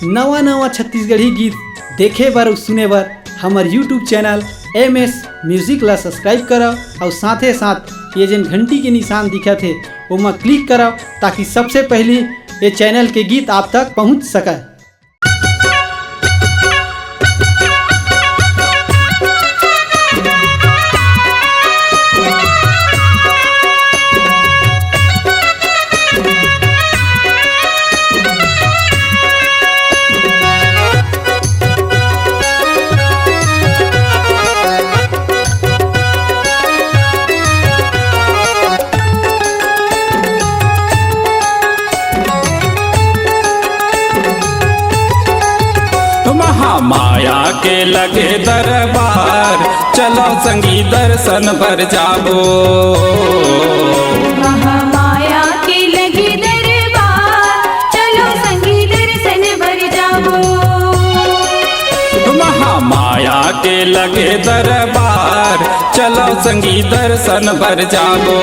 नवा नवा छत्तीसगढ़ी गीत देखे बर और सुने बर हमार यूट्यूब चैनल MS म्यूजिक ला सब्सक्राइब करो और साथे साथ ये जन घंटी के निशान दिखा थे वो क्लिक करो ताकि सबसे पहले ये चैनल के गीत आप तक पहुंच सके। माया के लगे दरबार चलो संगी दर्शन भर जाबो। महामाया के लगे दरबार चलो संगी दर्शन भर जाबो। महामाया के लगे दरबार चलो संगी दर्शन भर जाबो।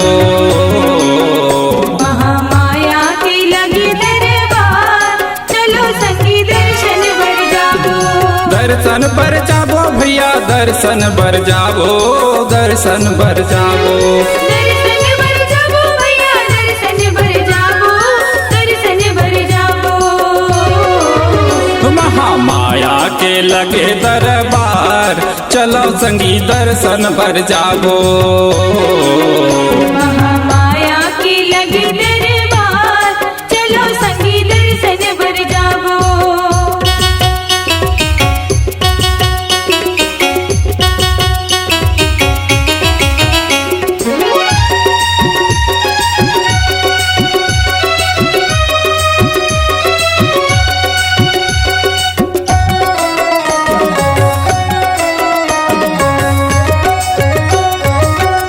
महामाया के लगे दरबार चलो संगी दर्शन भर जाबो। दर्शन भर जाबो भैया दर्शन भर जाबो, दर्शन भर जाबो। दर्शन भर जाबो भैया दर्शन भर जाबो, दर्शन भर जाबो। महामाया के लगे दरबार चलो संगी दर्शन भर जाबो। महामाया के लगे दरबार चलो संगी दर्शन भर जाबो।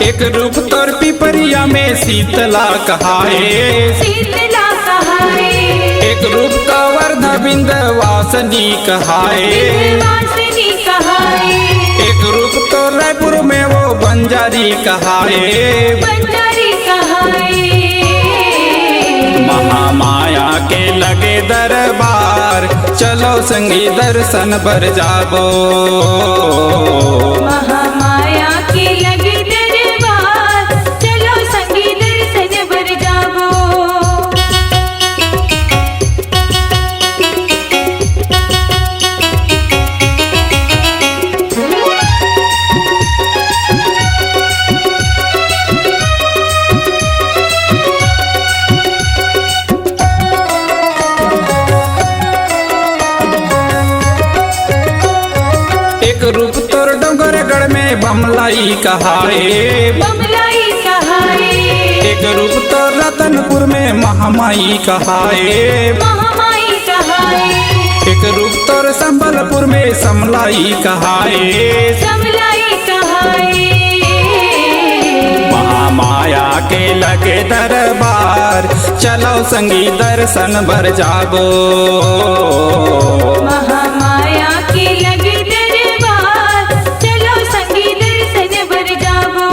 एक रूप तोर पिपरिया में शीतला कहाए, शीतला कहाए। एक रूप कवर्ध विंध्यवासिनी कहाए, वासिनी कहाए। एक रूप तो रायपुर में वो बंजारी कहाए, बंजारी कहाए। महामाया के लगे दरबार चलो संगी दर्शन भर जाबो। महामाया के लगे दरबार चलो संगी दर्शन भर जाबो। एक रूप तोर डोंगरगढ़ में बमलाई कहाए, बमलाई कहाए। एक रूप तो रतनपुर में महामाई कहाए, महामाई कहाए। एक रूप तोर संबलपुर में समलाई कहाए, समलाई कहाए। महामाया के लगे दरबार चलो संगी दर्शन भर जाबो। महामाया के लगे दरबार चलो संगी दर्शन भर जाबो।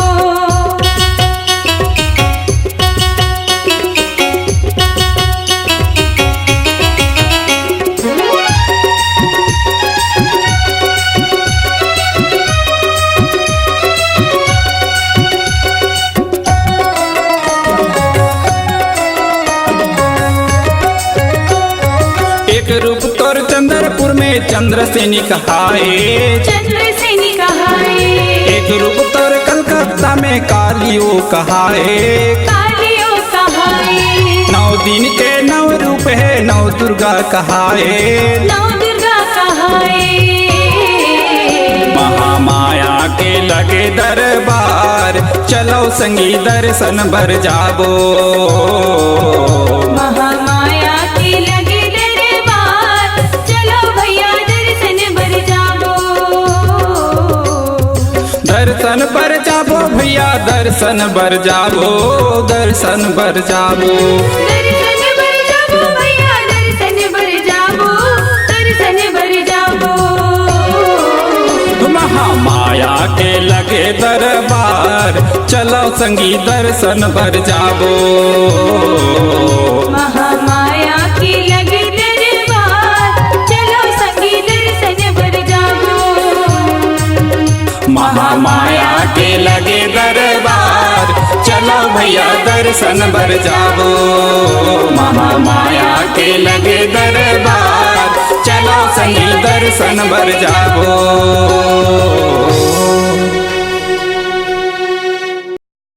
एक रूप तोर चंद्रपुर में चंद्रसेनी कहाए, चंद्रसेनी कहाए। एक रूप तोर कलकत्ता में कालियो कहाए, कालियो कहाए। 9 दिन के 9 रूप है 9 दुर्गा कहाए, नौ दुर्गा कहाए। महामाया के लगे दरबार चलो संगी दर्शन भर जाबो। महामाया के लगे दरबार चलो भैया दर्शन भर जाबो। दर्शन भर जाबो भैया दर्शन भर जाबो, दर्शन भर जाबो। दर्शन भर जाबो भैया दर्शन भर जाबो, दर्शन भर जाबो। महामाया के लगे दरबार चलो संगी दर्शन भर जाबो। महामाया के लगे दरबार मैया दर्शन बर जाबो महा माया के लगे दरबार चलो संगी दर्शन बर जाबो।